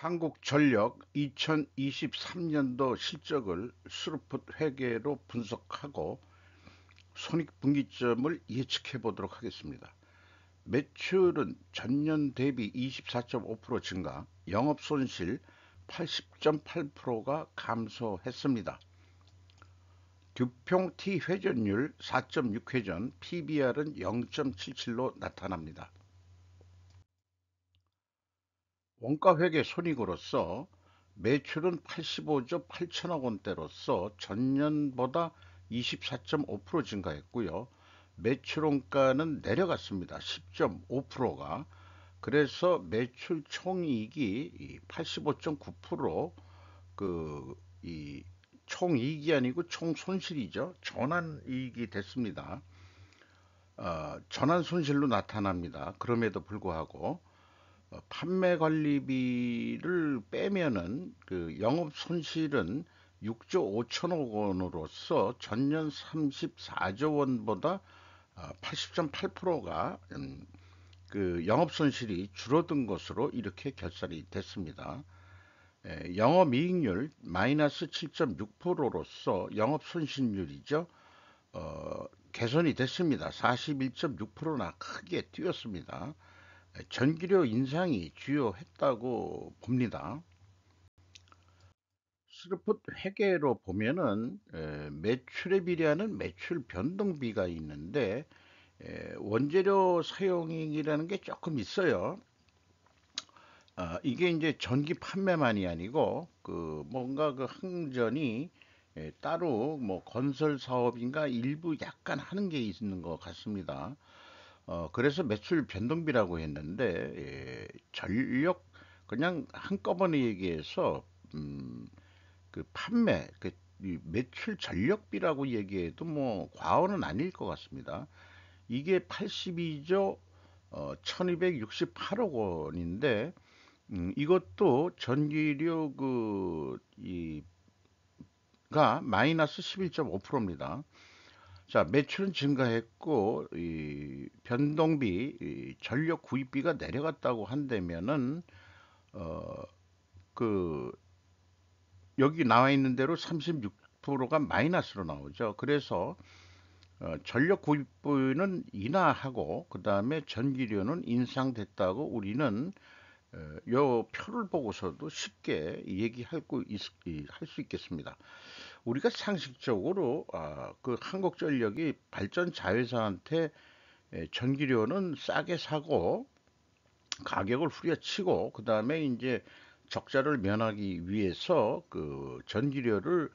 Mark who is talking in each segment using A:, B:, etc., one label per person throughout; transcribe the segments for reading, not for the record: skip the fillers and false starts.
A: 한국전력 2023년도 실적을 스루풋 회계로 분석하고 손익분기점을 예측해 보도록 하겠습니다. 매출은 전년 대비 24.5% 증가, 영업손실 80.8%가 감소했습니다. 듀퐁T 회전율 4.6회전, PBR은 0.77로 나타납니다. 원가회계 손익으로서 매출은 85조 8천억 원대로서 전년보다 24.5% 증가했고요. 매출원가는 내려갔습니다. 10.5%가. 그래서 매출 총이익이 85.9%, 이 총이익이 아니고 총손실이죠. 전환이익이 됐습니다. 전환손실로 나타납니다. 그럼에도 불구하고 판매 관리비를 빼면은 그 영업 손실은 6조 5천억 원으로서 전년 34조 원보다 80.8%가 그 영업 손실이 줄어든 것으로 이렇게 결산이 됐습니다. 영업이익률 마이너스 7.6%로서 영업 손실률이죠. 개선이 됐습니다. 41.6%나 크게 뛰었습니다. 전기료 인상이 주요했다고 봅니다. 스루풋 회계로 보면은 매출에 비례하는 매출 변동비가 있는데 원재료 사용액이라는 게 조금 있어요. 이게 이제 전기 판매만이 아니고 그 뭔가 그 항전이 따로 뭐 건설 사업인가 일부 약간 하는 게 있는 것 같습니다. 그래서 매출 변동비라고 했는데 전력 그냥 한꺼번에 얘기해서 그 판매 이 매출 전력비라고 얘기해도 뭐 과언은 아닐 것 같습니다. 이게 82조 1268억 원인데 이것도 전기료 가 마이너스 11.5%입니다. 자, 매출은 증가했고 이 변동비, 이 전력 구입비가 내려갔다고 한다면은 어, 그 여기 나와 있는 대로 36%가 마이너스로 나오죠. 그래서 전력 구입비는 인하하고 그 다음에 전기료는 인상됐다고 우리는 요 표를 보고서도 쉽게 할 수 있겠습니다. 우리가 상식적으로 그 한국전력이 발전 자회사한테 전기료는 싸게 사고 가격을 후려치고 그 다음에 이제 적자를 면하기 위해서 그 전기료를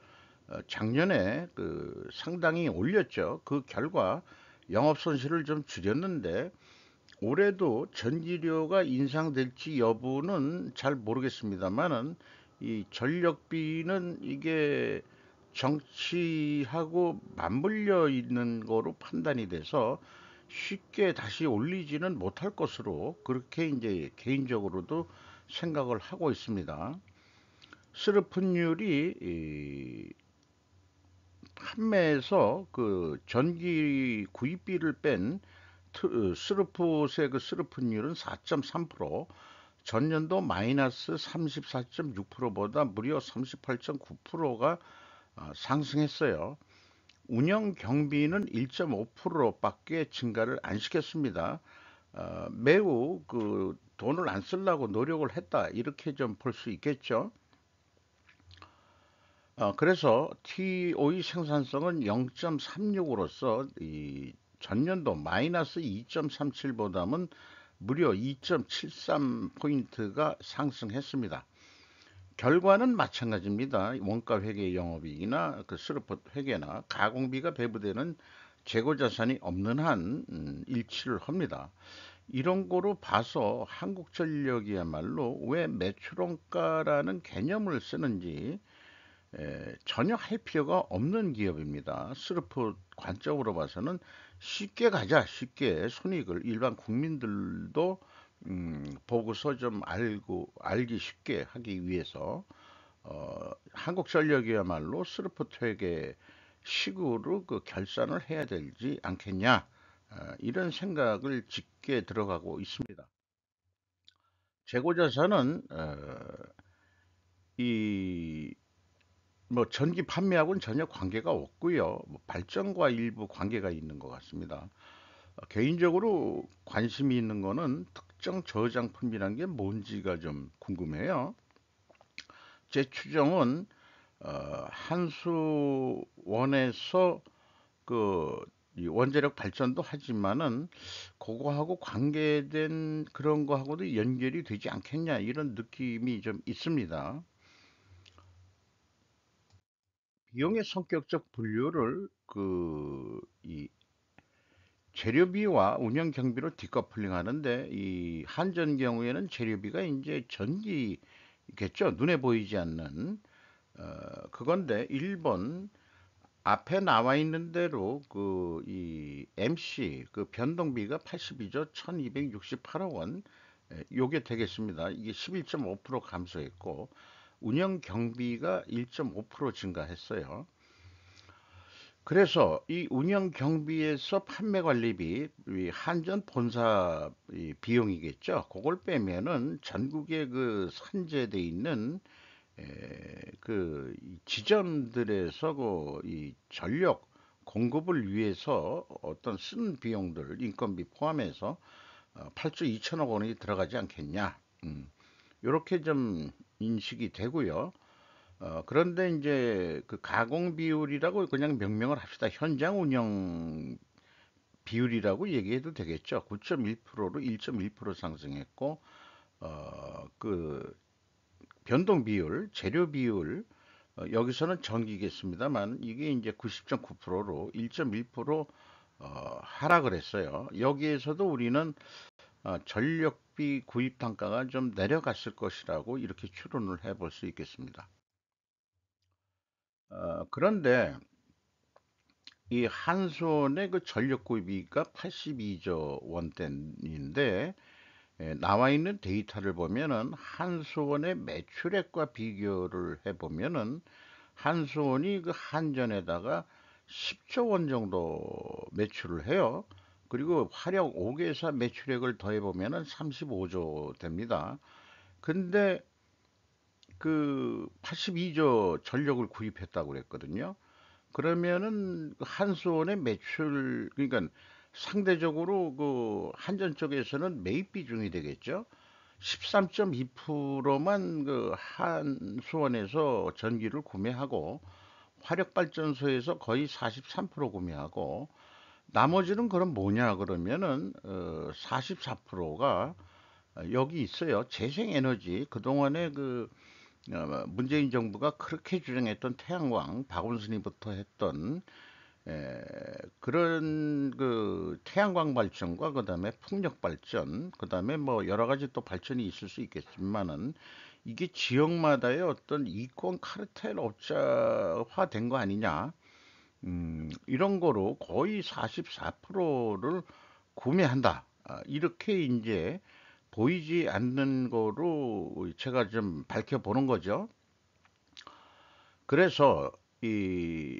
A: 작년에 그 상당히 올렸죠. 그 결과 영업 손실을 좀 줄였는데 올해도 전기료가 인상될지 여부는 잘 모르겠습니다만은 이 전력비는 이게 정치하고 맞물려 있는 거로 판단이 돼서 쉽게 다시 올리지는 못할 것으로 그렇게 이제 개인적으로도 생각을 하고 있습니다. 스르픈율이 판매에서 그 전기 구입비를 뺀 스루풋의 그 스루풋율은 4.3%, 전년도 마이너스 34.6%보다 무려 38.9%가 상승했어요. 운영 경비는 1.5%밖에 증가를 안 시켰습니다. 매우 그 돈을 안 쓰려고 노력을 했다 이렇게 좀 볼 수 있겠죠. 그래서 TOE 생산성은 0.36으로서 이 전년도 마이너스 2.37보다는 무려 2.73포인트가 상승했습니다. 결과는 마찬가지입니다. 원가 회계 영업이익이나 그 스루풋 회계나 가공비가 배부되는 재고 자산이 없는 한 일치를 합니다. 이런 거로 봐서 한국전력이야말로 왜 매출원가라는 개념을 쓰는지 전혀 할 필요가 없는 기업입니다. 스루풋 관점으로 봐서는 쉽게 가자, 쉽게 손익을 일반 국민들도 보고서 좀 알기 쉽게 하기 위해서 한국전력이야말로 스루풋 회계 식으로 그 결산을 해야 되지 않겠냐 이런 생각을 짙게 들어가고 있습니다. 재고자산은 이 뭐 전기 판매하고는 전혀 관계가 없고요. 뭐 발전과 일부 관계가 있는 것 같습니다. 개인적으로 관심이 있는 거는 특정 저장품이란 게 뭔지가 좀 궁금해요. 제 추정은 한수원에서 그 이 원자력 발전도 하지만은 그거하고 관계된 그런 거하고도 연결이 되지 않겠냐 이런 느낌이 좀 있습니다. 비용의 성격적 분류를 이 재료비와 운영 경비로 디커플링 하는데 이 한전 경우에는 재료비가 이제 전기겠죠. 눈에 보이지 않는 그건데 일본 앞에 나와 있는 대로 이 MC 그 변동비가 82조 1268억 원 요게 되겠습니다. 이게 11.5% 감소했고 운영 경비가 1.5% 증가했어요. 그래서 이 운영 경비에서 판매 관리비, 이 한전 본사 이 비용이겠죠. 그걸 빼면은 전국에 그 산재돼 있는 이 지점들에서 이 전력 공급을 위해서 어떤 쓰는 비용들, 인건비 포함해서 8조 2천억 원이 들어가지 않겠냐. 이렇게 좀 인식이 되고요. 그런데 이제 그 가공 비율이라고 그냥 명명을 합시다. 현장 운영 비율이라고 얘기해도 되겠죠. 9.1%로 1.1% 상승했고, 그 변동 비율, 재료 비율, 여기서는 전기겠습니다만 이게 이제 90.9%로 1.1% 하락을 했어요. 여기에서도 우리는 전력비 구입 단가가 좀 내려갔을 것이라고 이렇게 추론을 해볼 수 있겠습니다. 그런데 이 한손의 그 전력 구입이가 82조 원대인데 나와 있는 데이터를 보면은 한수원의 매출액과 비교를 해보면은 한수원이 그 한전에다가 10조 원 정도 매출을 해요. 그리고 화력 5개사 매출액을 더해보면은 35조 됩니다. 근데 그 82조 전력을 구입했다고 그랬거든요. 그러면은 그 한수원의 매출 그러니까 상대적으로 그 한전 쪽에서는 매입 비중이 되겠죠. 13.2%만 그 한수원에서 전기를 구매하고 화력발전소에서 거의 43% 구매하고 나머지는 그럼 뭐냐 그러면은 44%가 여기 있어요. 재생에너지 그동안에 문재인 정부가 그렇게 주장했던 태양광 박원순이부터 했던 그런 그 태양광 발전과 그다음에 풍력 발전 그다음에 뭐 여러 가지 또 발전이 있을 수 있겠지만은 이게 지역마다의 어떤 이권 카르텔 업자화된 거 아니냐 이런 거로 거의 44%를 구매한다 이렇게 이제 보이지 않는 거로 제가 좀 밝혀보는 거죠. 그래서 이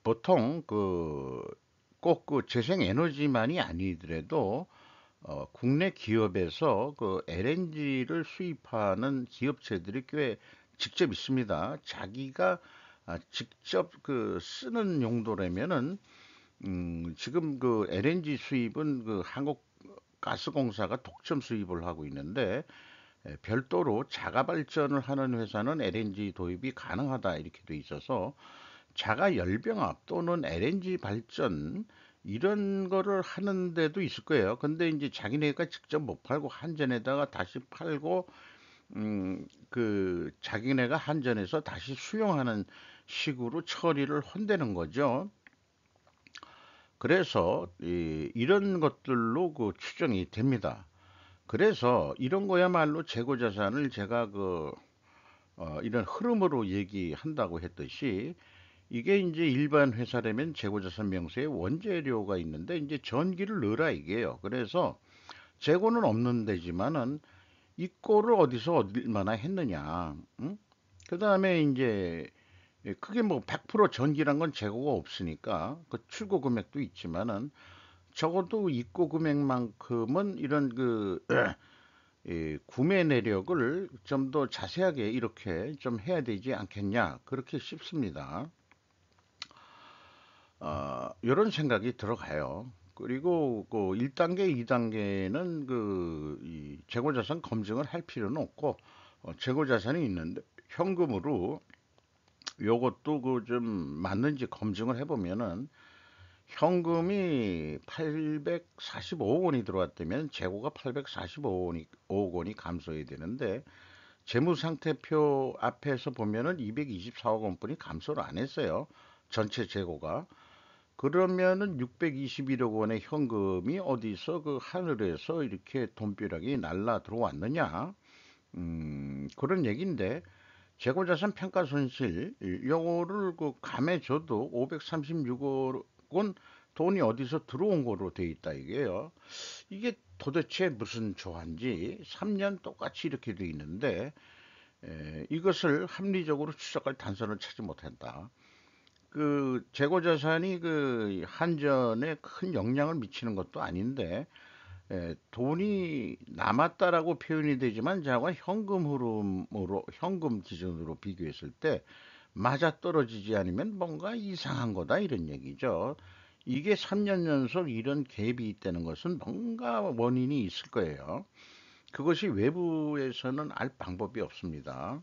A: 보통 꼭 그 재생 에너지만이 아니더라도 국내 기업에서 그 LNG를 수입하는 기업체들이 꽤 직접 있습니다. 자기가 직접 그 쓰는 용도라면은 지금 그 LNG 수입은 그 한국가스공사가 독점 수입을 하고 있는데 별도로 자가 발전을 하는 회사는 LNG 도입이 가능하다 이렇게 돼 있어서 자가 열병합 또는 LNG 발전 이런 거를 하는 데도 있을 거예요. 근데 이제 자기네가 직접 못 팔고 한전에다가 다시 팔고 자기네가 한전에서 다시 수용하는 식으로 처리를 혼대는 거죠. 그래서 이런 것들로 그 추정이 됩니다. 그래서 이런 거야말로 재고 자산을 제가 이런 흐름으로 얘기한다고 했듯이 이게 이제 일반 회사라면 재고자산 명세에 원재료가 있는데 이제 전기를 넣으라 이게요. 그래서 재고는 없는 데지만은 이 꼴을 어디서 얼마나 했느냐. 응? 그다음에 이제 크게 뭐 100% 전기란 건 재고가 없으니까 그 출고 금액도 있지만은 적어도 입고 금액만큼은 이런 이 구매 내력을 좀 더 자세하게 이렇게 좀 해야 되지 않겠냐 그렇게 싶습니다. 이런 생각이 들어가요. 그리고 그 1단계, 2단계는 이 재고자산 검증을 할 필요는 없고 재고자산이 있는데 현금으로 요것도 그 좀 맞는지 검증을 해보면은 현금이 845억 원이 들어왔다면 재고가 845억 원이 감소해야 되는데 재무상태표 앞에서 보면은 224억 원뿐이 감소를 안 했어요. 전체 재고가. 그러면은 621억 원의 현금이 어디서 그 하늘에서 이렇게 돈벼락이 날라 들어왔느냐? 그런 얘기인데 재고자산 평가 손실 요거를 그 감해줘도 536억 원 돈이 어디서 들어온 거로 돼 있다 이게요. 이게 도대체 무슨 조화인지 3년 똑같이 이렇게 돼 있는데 이것을 합리적으로 추적할 단서를 찾지 못한다. 그 재고자산이 그 한전에 큰 영향을 미치는 것도 아닌데 돈이 남았다라고 표현이 되지만 자가 현금 흐름으로 현금 기준으로 비교했을 때 맞아떨어지지 않으면 뭔가 이상한 거다 이런 얘기죠. 이게 3년 연속 이런 갭이 있다는 것은 뭔가 원인이 있을 거예요. 그것이 외부에서는 알 방법이 없습니다.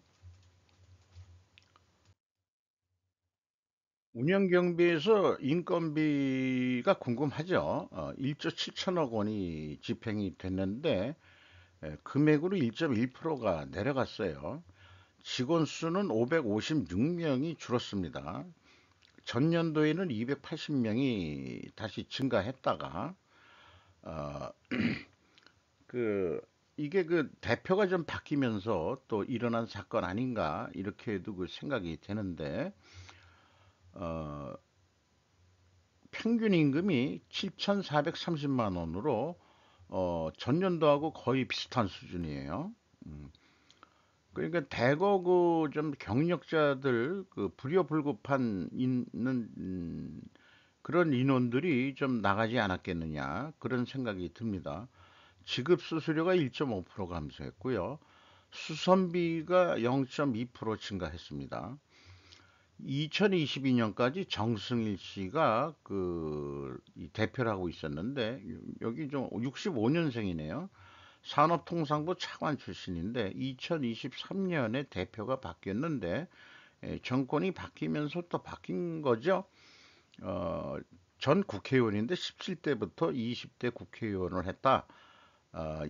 A: 운영 경비에서 인건비가 궁금하죠. 1조 7천억 원이 집행이 됐는데 금액으로 1.1%가 내려갔어요. 직원 수는 556명이 줄었습니다. 전년도에는 280명이 다시 증가했다가 어, 그 이게 그 대표가 좀 바뀌면서 또 일어난 사건 아닌가 이렇게도 그 생각이 되는데 어, 평균 임금이 7,430만 원으로 전년도하고 거의 비슷한 수준이에요. 음, 그러니까 대거 그 좀 경력자들 그 불효불급한 있는 그런 인원들이 좀 나가지 않았겠느냐 그런 생각이 듭니다. 지급 수수료가 1.5% 감소했고요. 수선비가 0.2% 증가했습니다. 2022년까지 정승일 씨가 이 대표를 하고 있었는데 여기 좀 65년생이네요. 산업통상부 차관 출신인데 2023년에 대표가 바뀌었는데 정권이 바뀌면서 또 바뀐 거죠. 어, 전 국회의원인데 17대부터 20대 국회의원을 했다. 어,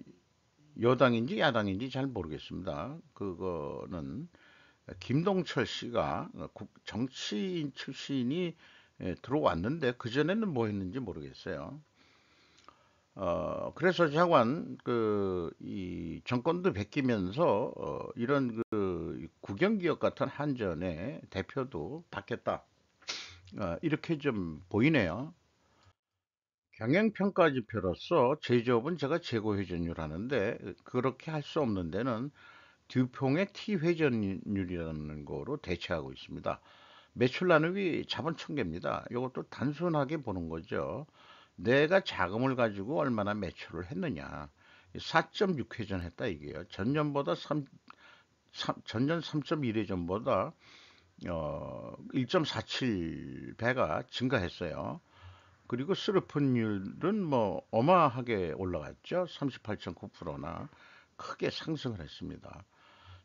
A: 여당인지 야당인지 잘 모르겠습니다. 그거는 김동철 씨가 정치인 출신이 들어왔는데 그전에는 뭐 했는지 모르겠어요. 그래서 자관 이 정권도 바뀌면서 이런 그 국영기업 같은 한전의 대표도 바뀌었다. 이렇게 좀 보이네요. 경영평가 지표로서 제조업은 제가 재고 회전율 하는데 그렇게 할 수 없는 데는 듀퐁의 T 회전율이라는 거로 대체하고 있습니다. 매출 나누기 자본 총계입니다. 이것도 단순하게 보는 거죠. 내가 자금을 가지고 얼마나 매출을 했느냐. 4.6 회전했다 이게요. 전년보다 전년 3.1회전보다 1.47배가 증가했어요. 그리고 스루픈율은 뭐 어마하게 올라갔죠. 38.9%나 크게 상승을 했습니다.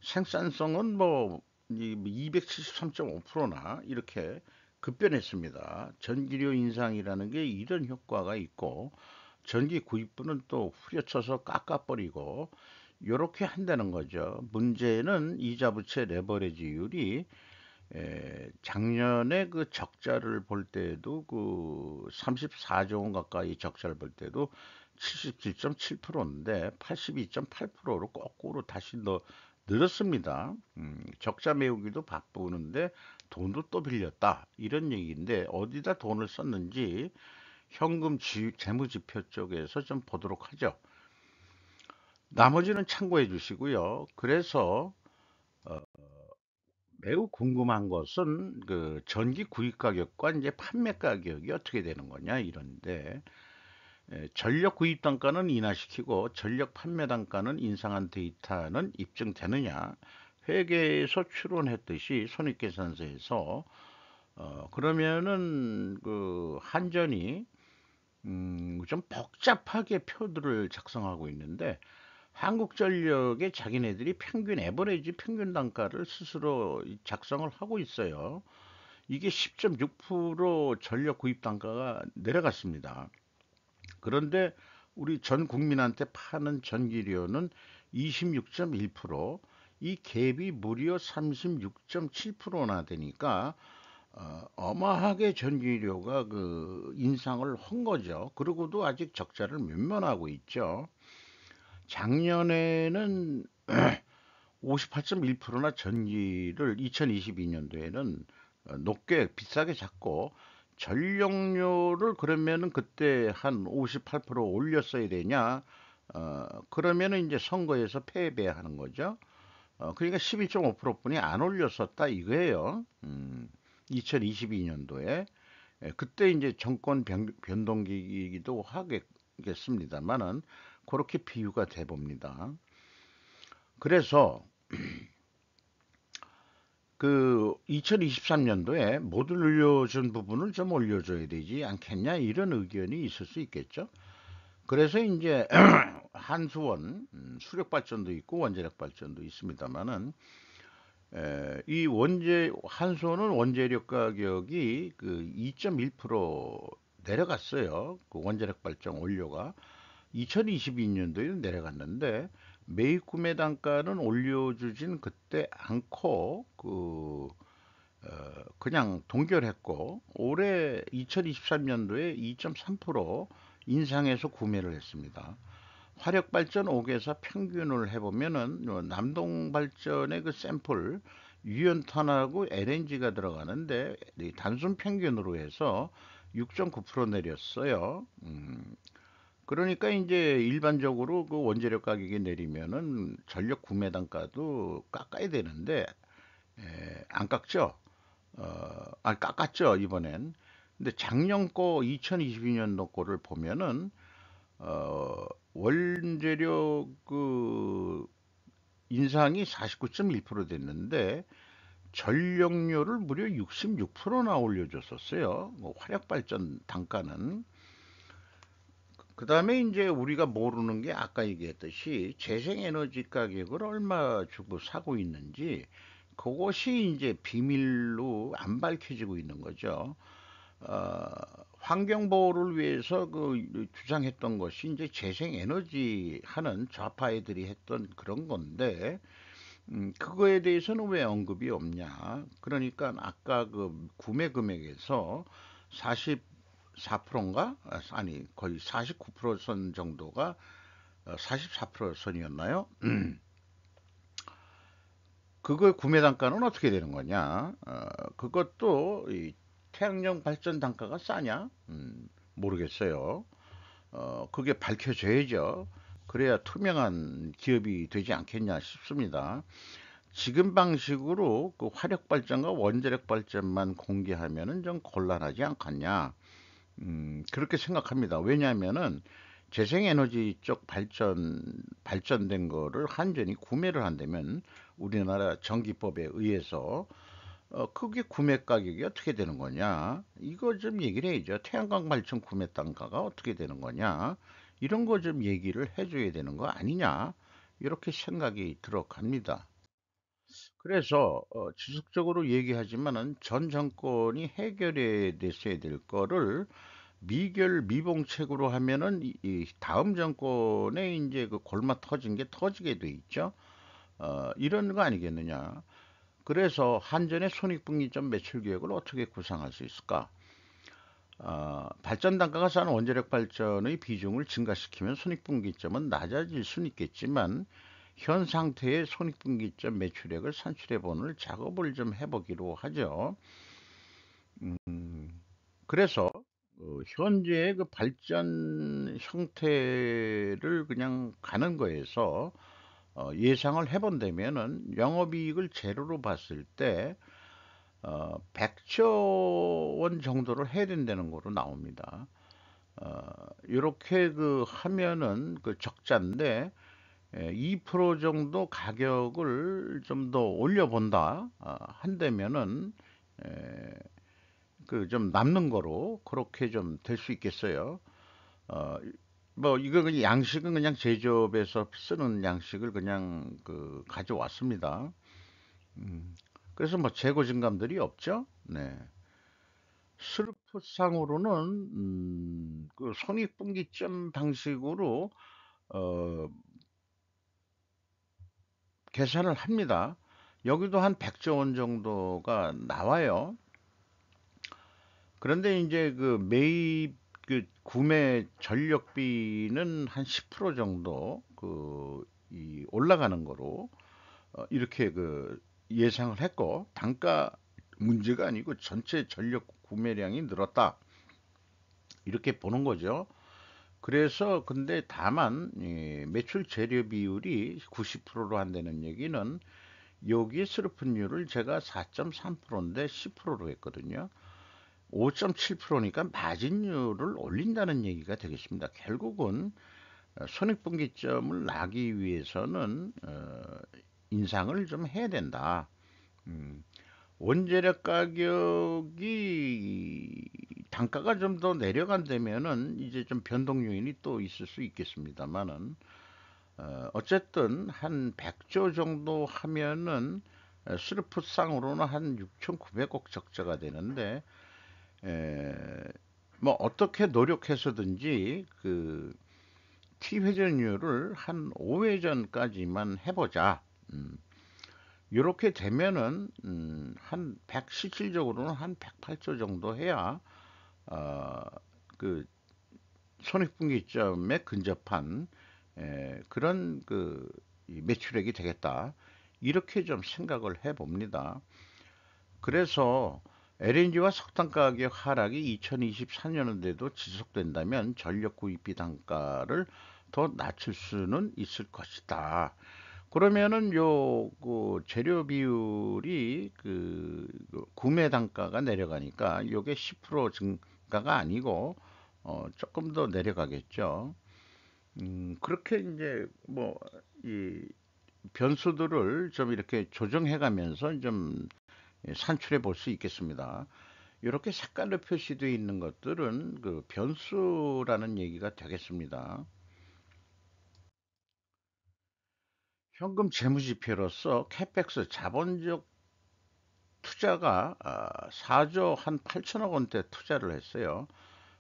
A: 생산성은 뭐 273.5%나 이렇게 급변했습니다. 전기료 인상이라는 게 이런 효과가 있고 전기 구입부는 또 후려쳐서 깎아버리고 이렇게 한다는 거죠. 문제는 이자 부채 레버리지율이 작년에 그 적자를 볼 때도 그 34조 원 가까이 적자를 볼 때도 77.7%인데 82.8%로 거꾸로 다시 늘었습니다. 적자 메우기도 바쁘는데 돈도 또 빌렸다. 이런 얘기인데 어디다 돈을 썼는지 현금 재무지표 쪽에서 좀 보도록 하죠. 나머지는 참고해 주시고요. 그래서 어, 매우 궁금한 것은 그 전기 구입 가격과 이제 판매 가격이 어떻게 되는 거냐 이런데 전력 구입 단가는 인하시키고 전력 판매 단가는 인상한 데이터는 입증되느냐? 회계에서 추론했듯이 손익계산서에서 그러면은 그 한전이 좀 복잡하게 표들을 작성하고 있는데 한국전력의 자기네들이 평균 에버리지 평균 단가를 스스로 작성을 하고 있어요. 이게 10.6% 전력 구입 단가가 내려갔습니다. 그런데 우리 전 국민한테 파는 전기료는 26.1%, 이 갭이 무려 36.7%나 되니까 어마하게 전기료가 그 인상을 한 거죠. 그러고도 아직 적자를 면면하고 있죠. 작년에는 58.1%나 전기를 2022년도에는 높게 비싸게 잡고 전력료를 그러면은 그때 한 58% 올렸어야 되냐? 그러면은 이제 선거에서 패배하는 거죠. 그러니까 11.5%뿐이 안 올렸었다 이거예요. 2022년도에 그때 이제 정권 변동기이기도 하겠습니다만은 그렇게 비유가 돼 봅니다. 그래서 그 2023년도에 못 올려준 부분을 좀 올려줘야 되지 않겠냐 이런 의견이 있을 수 있겠죠. 그래서 이제 한수원 수력 발전도 있고 원자력 발전도 있습니다만은 이 원재 한수원은 원재력 가격이 그 2.1% 내려갔어요. 그 원자력 발전 원료가 2022년도에 내려갔는데 매입 구매 단가는 올려주진 그때 않고 그냥 동결했고 올해 2023년도에 2.3% 인상해서 구매를 했습니다. 화력 발전 5개사 평균을 해보면은 남동 발전의 그 샘플 유연탄하고 LNG가 들어가는데 단순 평균으로 해서 6.9% 내렸어요. 그러니까 이제 일반적으로 그 원재료 가격이 내리면은 전력 구매 단가도 깎아야 되는데 안 깎죠. 깎았죠 이번엔. 근데 작년 거 2022년도 거를 보면은 원재료 그 인상이 49.1% 됐는데 전력료를 무려 66%나 올려줬었어요. 뭐 화력 발전 단가는. 그 다음에 이제 우리가 모르는 게 아까 얘기했듯이 재생에너지 가격을 얼마 주고 사고 있는지 그것이 이제 비밀로 안 밝혀지고 있는 거죠. 어, 환경보호를 위해서 그 주장했던 것이 이제 재생에너지 하는 좌파 애들이 했던 그런 건데, 그거에 대해서는 왜 언급이 없냐. 그러니까 아까 그 구매 금액에서 44%인가? 아니, 거의 49%선 정도가 44% 선이었나요? 그거 구매 단가는 어떻게 되는 거냐? 그것도 이 태양력 발전 단가가 싸냐? 모르겠어요. 그게 밝혀져야죠. 그래야 투명한 기업이 되지 않겠냐 싶습니다. 지금 방식으로 그 화력 발전과 원자력 발전만 공개하면은 좀 곤란하지 않겠냐? 그렇게 생각합니다. 왜냐하면은 재생에너지 쪽 발전된 거를 한전이 구매를 한다면 우리나라 전기법에 의해서 그게 구매 가격이 어떻게 되는 거냐? 이거 좀 얘기를 해야죠. 태양광 발전 구매 단가가 어떻게 되는 거냐? 이런 거 좀 얘기를 해줘야 되는 거 아니냐? 이렇게 생각이 들어갑니다. 그래서 지속적으로 얘기하지만은 전 정권이 해결해 냈어야 될 거를 미결 미봉책으로 하면은 이 다음 정권에 이제 그 골마 터진 게 터지게 돼 있죠. 이런 거 아니겠느냐. 그래서 한전의 손익분기점 매출 계획을 어떻게 구상할 수 있을까? 발전 단가가 싼 원자력 발전의 비중을 증가시키면 손익분기점은 낮아질 수는 있겠지만 현 상태의 손익분기점 매출액을 산출해 보는 작업을 좀 해보기로 하죠. 그래서 현재의 그 발전 형태를 그냥 가는 거에서 예상을 해본다면은 영업이익을 제로로 봤을 때 100조 원 정도를 해야 된다는 거로 나옵니다. 이렇게 그 하면은 그 적자인데 2% 정도 가격을 좀 더 올려본다 한다면은 그 좀 남는 거로 그렇게 좀 될 수 있겠어요. 어, 뭐 이거 그냥 양식은 그냥 제조업에서 쓰는 양식을 그냥 그 가져왔습니다. 그래서 뭐 재고 증감들이 없죠. 네. 스루프상으로는 그 손익분기점 방식으로 어, 계산을 합니다. 여기도 한 100조 원 정도가 나와요. 그런데 이제 그 매입 그 구매 전력비는 한 10% 정도 이 올라가는 거로 이렇게 그 예상을 했고 단가 문제가 아니고 전체 전력 구매량이 늘었다 이렇게 보는 거죠. 그래서 근데 다만 이 매출 재료 비율이 90%로 한다는 얘기는 여기에 스르픈율을 제가 4.3%인데 10%로 했거든요. 5.7%니까 마진율을 올린다는 얘기가 되겠습니다. 결국은 손익분기점을 나기 위해서는 인상을 좀 해야 된다. 음, 원재료 가격이 단가가 좀 더 내려간다면은 이제 좀 변동 요인이 또 있을 수 있겠습니다만은 어쨌든 한 100조 정도 하면은 스루프상으로는 한 6,900억 적자가 되는데 에, 뭐 어떻게 노력해서든지 그 T회전율을 한 5회전까지만 해보자. 음, 이렇게 되면은 한 실질적으로는 한 108조 정도 해야 어, 그 손익분기점에 근접한 그런 이 매출액이 되겠다. 이렇게 좀 생각을 해봅니다. 그래서 LNG와 석탄 가격 하락이 2024년에도 지속된다면 전력 구입비 단가를 더 낮출 수는 있을 것이다. 그러면은 그 재료 비율이 그 구매 단가가 내려가니까 요게 10% 증가가 아니고 조금 더 내려가겠죠. 그렇게 이제 뭐 이 변수들을 좀 이렇게 조정해 가면서 좀 산출해 볼 수 있겠습니다. 이렇게 색깔로 표시되어 있는 것들은 그 변수라는 얘기가 되겠습니다. 현금 재무지표로서 캐펙스 자본적 투자가 4조 한 8천억 원대 투자를 했어요.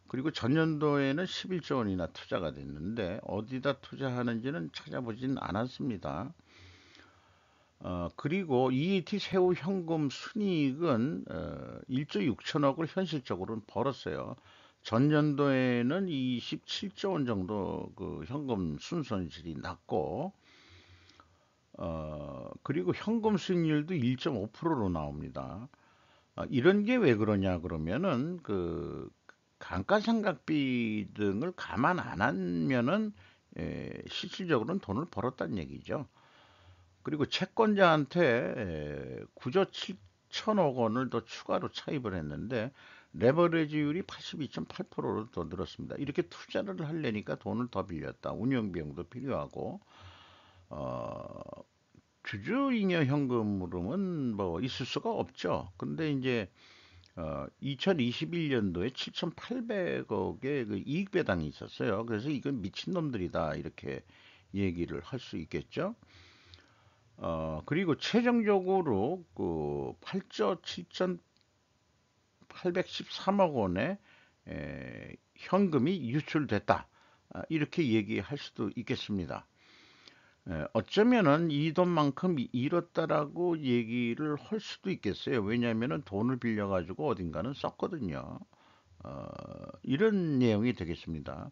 A: 그리고 전년도에는 11조 원이나 투자가 됐는데 어디다 투자하는지는 찾아보진 않았습니다. 그리고 EAT 세후 현금 순이익은 1조 6천억을 현실적으로는 벌었어요. 전년도에는 27조 원 정도 그 현금 순손실이 났고, 그리고 현금 수익률도 1.5%로 나옵니다. 이런 게 왜 그러냐 그러면은 그 감가상각비 등을 감안 안 하면은 실질적으로는 돈을 벌었다는 얘기죠. 그리고 채권자한테 9조 7천억 원을 더 추가로 차입을 했는데 레버리지율이 82.8%로 더 늘었습니다. 이렇게 투자를 하려니까 돈을 더 빌렸다. 운영 비용도 필요하고 어, 주주잉여 현금으로는 뭐 있을 수가 없죠. 근데 이제 2021년도에 7,800억의 그 이익 배당이 있었어요. 그래서 이건 미친놈들이다 이렇게 얘기를 할 수 있겠죠. 그리고 최종적으로 그 8조 7,813억 원의 현금이 유출됐다. 이렇게 얘기할 수도 있겠습니다. 어쩌면은 이 돈만큼 잃었다라고 얘기를 할 수도 있겠어요. 왜냐하면은 돈을 빌려가지고 어딘가는 썼거든요. 어, 이런 내용이 되겠습니다.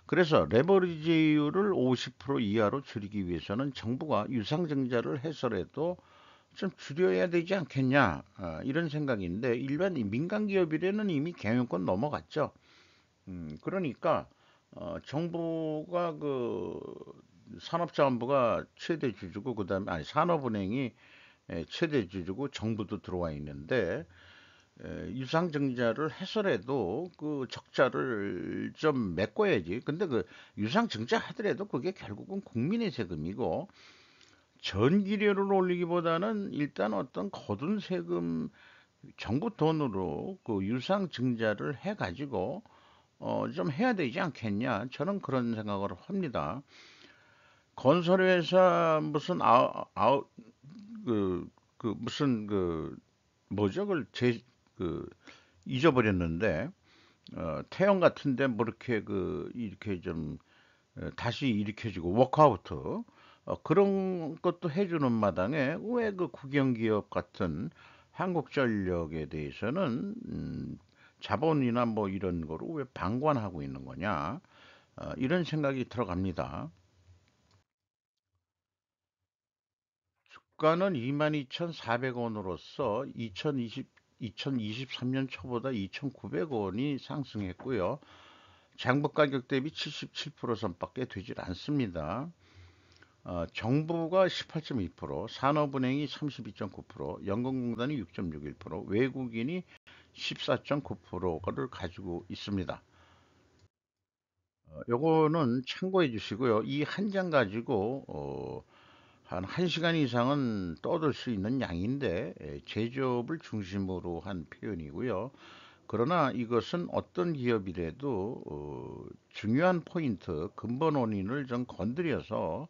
A: 그래서 레버리지율을 50% 이하로 줄이기 위해서는 정부가 유상증자를 해서라도 좀 줄여야 되지 않겠냐 이런 생각인데 일반 민간 기업이라는 이미 경영권 넘어갔죠. 그러니까 정부가 그 산업자원부가 최대 주주고 그다음에 아니 산업은행이 최대 주주고 정부도 들어와 있는데 유상증자를 해서라도 그 적자를 좀 메꿔야지. 근데 그 유상증자 하더라도 그게 결국은 국민의 세금이고 전기료를 올리기보다는 일단 어떤 거둔 세금 정부 돈으로 그 유상증자를 해가지고 좀 해야 되지 않겠냐. 저는 그런 생각을 합니다. 건설회사 무슨 그, 그 무슨 그 뭐죠? 그걸 그 잊어버렸는데 태영 같은데 뭐 이렇게 그 이렇게 좀 다시 일으켜주고 워크아우트 그런 것도 해주는 마당에 왜 그 국영기업 같은 한국전력에 대해서는 자본이나 뭐 이런 거로 왜 방관하고 있는 거냐 이런 생각이 들어갑니다. 주가는 22,400원으로서 2023년 초보다 2,900원이 상승했고요. 장부 가격 대비 77% 선밖에 되질 않습니다. 정부가 18.2%, 산업은행이 32.9%, 연금공단이 6.61%, 외국인이 14.9%를 가지고 있습니다. 요거는 참고해 주시고요. 이 한 장 가지고 한 1시간 이상은 떠들 수 있는 양인데 제조업을 중심으로 한 표현이고요. 그러나 이것은 어떤 기업이라도 중요한 포인트, 근본 원인을 좀 건드려서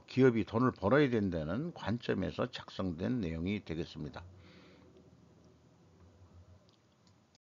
A: 기업이 돈을 벌어야 된다는 관점에서 작성된 내용이 되겠습니다.